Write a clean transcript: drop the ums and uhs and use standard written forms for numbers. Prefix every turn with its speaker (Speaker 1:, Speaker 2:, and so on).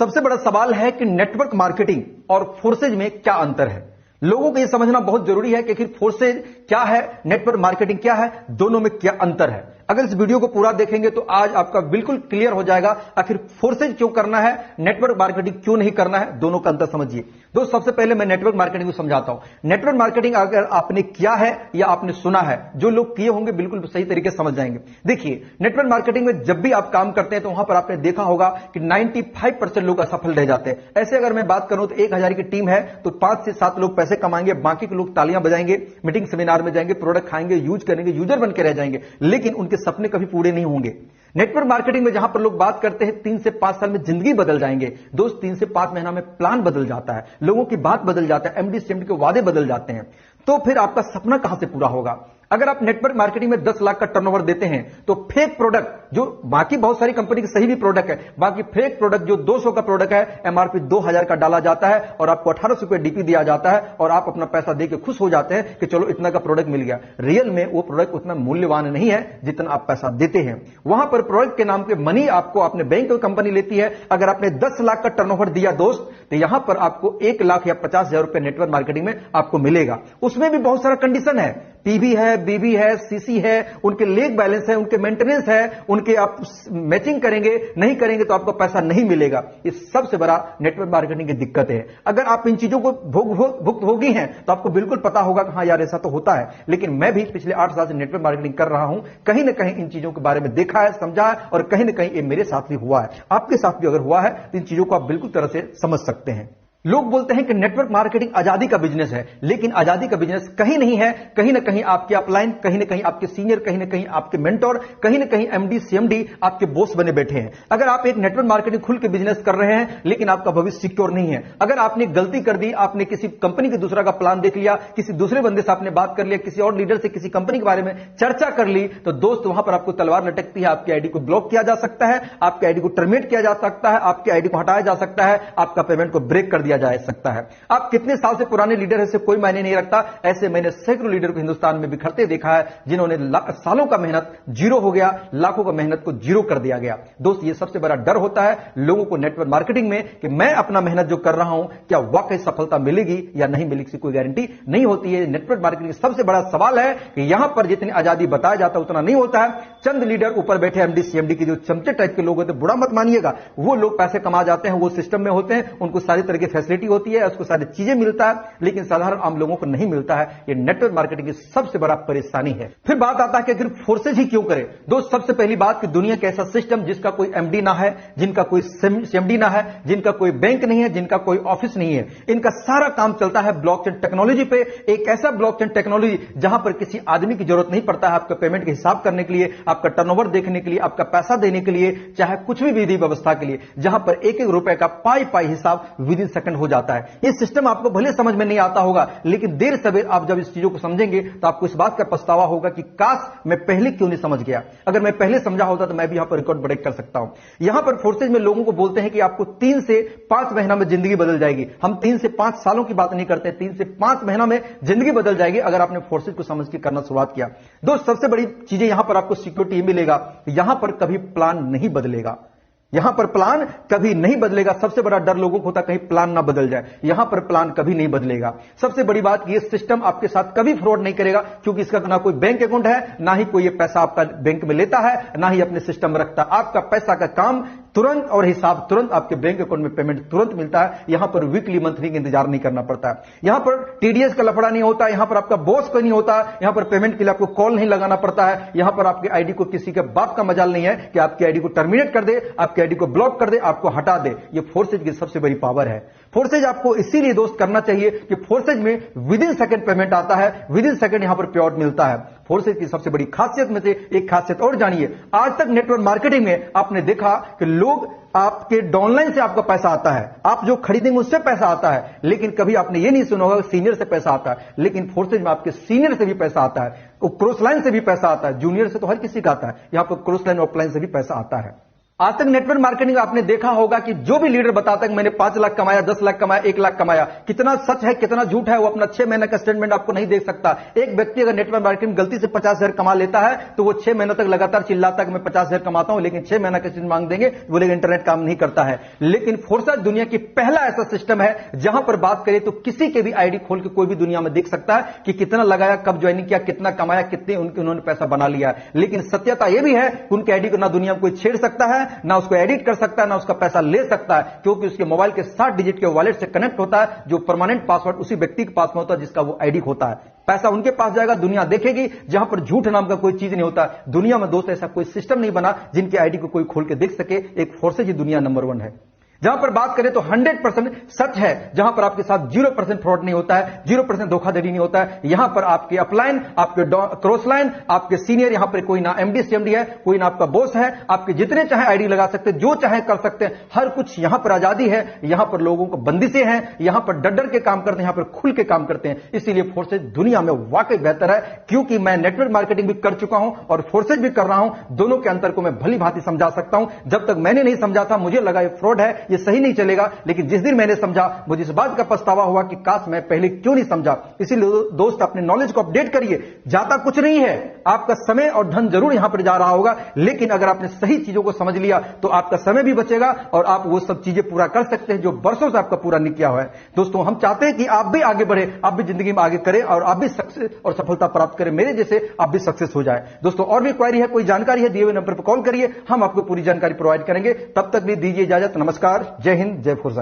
Speaker 1: सबसे बड़ा सवाल है कि नेटवर्क मार्केटिंग और फोर्सेज में क्या अंतर है। लोगों को यह समझना बहुत जरूरी है कि आखिर फोर्सेज क्या है, नेटवर्क मार्केटिंग क्या है, दोनों में क्या अंतर है। अगर इस वीडियो को पूरा देखेंगे तो आज आपका बिल्कुल क्लियर हो जाएगा आखिर फोर्सेज क्यों करना है, नेटवर्क मार्केटिंग क्यों नहीं करना है, दोनों का अंतर समझिए। दोस्तों सबसे पहले मैं नेटवर्क मार्केटिंग को समझाता हूं। नेटवर्क मार्केटिंग अगर आपने किया है या आपने सुना है, जो लोग किए होंगे बिल्कुल सही तरीके से समझ जाएंगे। देखिए, नेटवर्क मार्केटिंग में जब भी आप काम करते हैं तो वहां पर आपने देखा होगा कि 95% लोग असफल रह जाते हैं। ऐसे अगर मैं बात करूं तो 1000 की टीम है तो 5 से 7 लोग पैसे कमाएंगे, बाकी के लोग तालियां बजाएंगे, मीटिंग सेमिनार में जाएंगे, प्रोडक्ट खाएंगे, यूज करेंगे, यूजर बन के रह जाएंगे, लेकिन उनके सपने कभी पूरे नहीं होंगे। नेटवर्क मार्केटिंग में जहां पर लोग बात करते हैं 3 से 5 साल में जिंदगी बदल जाएंगे। दोस्त 3 से 5 महीना में प्लान बदल जाता है, लोगों की बात बदल जाता है, एमडी सीएमडी के वादे बदल जाते हैं। तो फिर आपका सपना कहां से पूरा होगा। अगर आप नेटवर्क मार्केटिंग में 10 लाख का टर्नओवर देते हैं तो फेक प्रोडक्ट, जो बाकी बहुत सारी कंपनी के सही भी प्रोडक्ट है, बाकी फेक प्रोडक्ट जो 200 का प्रोडक्ट है एमआरपी 2000 का डाला जाता है और आपको 1800 रुपए डीपी दिया जाता है और आप अपना पैसा देके खुश हो जाते हैं कि चलो इतना का प्रोडक्ट मिल गया। रियल में वो प्रोडक्ट उतना मूल्यवान नहीं है जितना आप पैसा देते हैं। वहां पर प्रोडक्ट के नाम के मनी आपको अपने बैंक कंपनी लेती है। अगर आपने 10 लाख का टर्नओवर दिया दोस्त, तो यहां पर आपको 1 लाख या 50,000 रुपए नेटवर्क मार्केटिंग में आपको मिलेगा। उसमें भी बहुत सारा कंडीशन है, पीबी है, बीबी है, सीसी है, उनके लेग बैलेंस है, उनके मेंटेनेंस है, उनके आप मैचिंग करेंगे, नहीं करेंगे तो आपको पैसा नहीं मिलेगा। ये सबसे बड़ा नेटवर्क मार्केटिंग की दिक्कत है। अगर आप इन चीजों को भुक्त भोगी हैं तो आपको बिल्कुल पता होगा कि हाँ यार ऐसा तो होता है। लेकिन मैं भी पिछले 8 साल से नेटवर्क मार्केटिंग कर रहा हूं, कहीं ना कहीं इन चीजों के बारे में देखा है, समझा है और कहीं ना कहीं ये मेरे साथ भी हुआ है। आपके साथ भी अगर हुआ है तो इन चीजों को आप बिल्कुल तरह से समझ सकते हैं। लोग बोलते हैं कि नेटवर्क मार्केटिंग आजादी का बिजनेस है, लेकिन आजादी का बिजनेस कहीं नहीं है। कहीं ना कहीं आपके अपलाइन, कहीं ना कहीं आपके सीनियर, कहीं ना कहीं आपके मेंटोर, कहीं ना कहीं एमडी सीएमडी आपके बॉस बने बैठे हैं। अगर आप एक नेटवर्क मार्केटिंग खुल के बिजनेस कर रहे हैं लेकिन आपका भविष्य सिक्योर नहीं है, अगर आपने गलती कर दी, आपने किसी कंपनी के दूसरा का प्लान देख लिया, किसी दूसरे बंदे से आपने बात कर लिया, किसी और लीडर से किसी कंपनी के बारे में चर्चा कर ली, तो दोस्त वहां पर आपको तलवार लटकती है। आपकी आईडी को ब्लॉक किया जा सकता है, आपकी आईडी को टर्मिनेट किया जा सकता है, आपकी आईडी को हटाया जा सकता है, आपका पेमेंट को ब्रेक कर दिया जा सकता है। आप कितने साल से पुराने लीडर है, इससे कोई मायने नहीं रखता। ऐसे मैंने सैकड़ों लीडर को हिंदुस्तान में बिखरते देखा है, जिन्होंने सालों का मेहनत जीरो हो गया, लाखों का मेहनत को जीरो कर दिया गया। दोस्त ये सबसे बड़ा डर होता है लोगों को नेटवर्क मार्केटिंग में कि मैं अपना मेहनत जो कर रहा हूं क्या वाकई सफलता मिलेगी या नहीं मिलेगी, इसकी कोई गारंटी नहीं होती है। नेटवर्क मार्केटिंग सबसे बड़ा सवाल है कि यहां पर जितनी आजादी बताया जाता है उतना नहीं होता है। चंद लीडर ऊपर बैठे एमडी सीएमडी के जो चमचे टाइप के लोग होते हैं, बुरा मत मानिएगा, वो लोग पैसे कमा जाते हैं, वो सिस्टम में होते हैं, उनको सारी तरह की फैसिलिटी होती है, उसको सारी चीजें मिलता है, लेकिन साधारण आम लोगों को नहीं मिलता है। ये नेटवर्क मार्केटिंग की सबसे बड़ा परेशानी है। फिर बात आता है कि आखिर फोर्सेज ही क्यों करें। दोस्त सबसे पहली बात कि दुनिया का ऐसा सिस्टम जिसका कोई एमडी ना है, जिनका कोई सीएमडी ना है, जिनका कोई बैंक नहीं है, जिनका कोई ऑफिस नहीं है, इनका सारा काम चलता है ब्लॉकचेन टेक्नोलॉजी पे। एक ऐसा ब्लॉकचेन टेक्नोलॉजी जहां पर किसी आदमी की जरूरत नहीं पड़ता है आपका पेमेंट के हिसाब करने के लिए, आपका टर्नओवर देखने के लिए, आपका पैसा देने के लिए, चाहे कुछ भी विधि व्यवस्था के लिए, जहां पर एक एक रुपए का पाई पाई हिसाब विद इन सेकंड हो जाता है। ये सिस्टम आपको भले समझ में नहीं आता होगा, लेकिन देर सवेर आप जब इस चीजों को समझेंगे तो आपको इस बात का पछतावा होगा कि काश मैं पहले क्यों नहीं समझ गया। अगर मैं पहले समझा होता तो मैं भी यहां पर रिकॉर्ड ब्रेक कर सकता हूं। यहां पर फोर्सेज में लोगों को बोलते हैं कि आपको 3 से 5 महीना में जिंदगी बदल जाएगी। हम 3 से 5 सालों की बात नहीं करते, 3 से 5 महीना में जिंदगी बदल जाएगी अगर आपने फोर्सेज को समझ के करना शुरुआत किया। दोस्त सबसे बड़ी चीजें यहां पर आपको सिक्योरिटी मिलेगा, यहां पर कभी प्लान नहीं बदलेगा, यहां पर प्लान कभी नहीं बदलेगा। सबसे बड़ा डर लोगों को होता कहीं प्लान ना बदल जाए, यहां पर प्लान कभी नहीं बदलेगा। सबसे बड़ी बात ये सिस्टम आपके साथ कभी फ्रॉड नहीं करेगा, क्योंकि इसका ना कोई बैंक अकाउंट है, ना ही कोई ये पैसा आपका बैंक में लेता है, ना ही अपने सिस्टम में रखता। आपका पैसा का काम तुरंत और हिसाब तुरंत आपके बैंक अकाउंट में पेमेंट तुरंत मिलता है। यहां पर वीकली मंथली का इंतजार नहीं करना पड़ता है, यहां पर टीडीएस का लफड़ा नहीं होता, यहां पर आपका बॉस का नहीं होता, यहां पर पेमेंट के लिए आपको कॉल नहीं लगाना पड़ता है, यहां पर आपकी आईडी को किसी के बाप का मजाल नहीं है कि आपकी आईडी को टर्मिनेट कर दे, आपकी आईडी को ब्लॉक कर दे, आपको हटा दे। ये फोर्सेज की सबसे बड़ी पावर है। फोर्सेज आपको इसीलिए दोस्त करना चाहिए कि फोर्सेज में विद इन सेकंड पेमेंट आता है, विद इन सेकंड यहां पर पेआउट मिलता है। फोर्सेज की सबसे बड़ी खासियत में से एक खासियत और जानिए। आज तक नेटवर्क मार्केटिंग में आपने देखा कि लोग आपके डाउनलाइन से आपका पैसा आता है, आप जो खरीदेंगे उससे पैसा आता है, लेकिन कभी आपने ये नहीं सुना होगा सीनियर से पैसा आता है। लेकिन फोर्सेज में आपके सीनियर से भी पैसा आता है, क्रॉस लाइन से भी पैसा आता है, जूनियर से तो हर किसी का आता है, यहां पर क्रॉस लाइन ऑफलाइन से भी पैसा आता है। आज तक नेटवर्क मार्केटिंग आपने देखा होगा कि जो भी लीडर बताता है कि मैंने 5 लाख कमाया, 10 लाख कमाया, 1 लाख कमाया, कितना सच है कितना झूठ है वो अपना 6 महीने का स्टेटमेंट आपको नहीं देख सकता। एक व्यक्ति अगर नेटवर्क मार्केटिंग गलती से 50,000 कमा लेता है तो वो 6 महीने तक लगातार चिल्लाता है कि मैं 50,000 कमाता हूं, लेकिन 6 महीना का स्टेटमेंट मांग देंगे, बोलेंगे इंटरनेट काम नहीं करता है। लेकिन फोर्साइट दुनिया की पहला ऐसा सिस्टम है जहां पर बात करें तो किसी के भी आईडी खोल के कोई भी दुनिया में देख सकता है कि कितना लगाया, कब ज्वाइनिंग किया, कितना कमाया, कितने उन्होंने पैसा बना लिया। लेकिन सत्यता यह भी है कि उनके आईडी को ना दुनिया में कोई छेड़ सकता है, ना उसको एडिट कर सकता है, ना उसका पैसा ले सकता है, क्योंकि उसके मोबाइल के 7 डिजिट के वॉलेट से कनेक्ट होता है, जो परमानेंट पासवर्ड उसी व्यक्ति के पास में होता है जिसका वो आईडी होता है। पैसा उनके पास जाएगा, दुनिया देखेगी। जहां पर झूठ नाम का कोई चीज नहीं होता दुनिया में दोस्त, ऐसा कोई सिस्टम नहीं बना जिनके आईडी को कोई खोल के देख सके। एक फोर्सेज ही दुनिया नंबर 1 है। जहां पर बात करें तो 100% सच है, जहां पर आपके साथ 0% फ्रॉड नहीं होता है, 0% धोखाधड़ी नहीं होता है। यहां पर आपके अपलाइन, आपके क्रॉस लाइन, आपके सीनियर, यहां पर कोई ना एमडी सीएमडी है, कोई ना आपका बॉस है, आपके जितने चाहे आईडी लगा सकते हैं, जो चाहे कर सकते हैं, हर कुछ यहां पर आजादी है। यहां पर लोगों को बंदिशें हैं, यहां पर डर के काम करते हैं, यहां पर खुल के काम करते हैं। इसीलिए फोर्सेज दुनिया में वाकई बेहतर है, क्योंकि मैं नेटवर्क मार्केटिंग भी कर चुका हूं और फोर्सेज भी कर रहा हूं। दोनों के अंतर को मैं भली भांति समझा सकता हूं। जब तक मैंने नहीं समझा था, मुझे लगा ये फ्रॉड है, ये सही नहीं चलेगा, लेकिन जिस दिन मैंने समझा, मुझे इस बात का पछतावा हुआ कि काश मैं पहले क्यों नहीं समझा। इसीलिए दोस्त अपने नॉलेज को अपडेट करिए। जाता कुछ नहीं है, आपका समय और धन जरूर यहां पर जा रहा होगा, लेकिन अगर आपने सही चीजों को समझ लिया तो आपका समय भी बचेगा और आप वो सब चीजें पूरा कर सकते हैं जो वर्षों से आपका पूरा नहीं किया हुआ है। दोस्तों, हम चाहते हैं कि आप भी आगे बढ़े, आप भी जिंदगी में आगे करें और आप भी सक्सेस और सफलता प्राप्त करें, मेरे जैसे आप भी सक्सेस हो जाए। दोस्तों, और भी क्वेरी है, कोई जानकारी है, दिए हुए नंबर पर कॉल करिए, हम आपको पूरी जानकारी प्रोवाइड करेंगे। तब तक भी दीजिए इजाजत। नमस्कार, जय हिंद, जय फोर्स।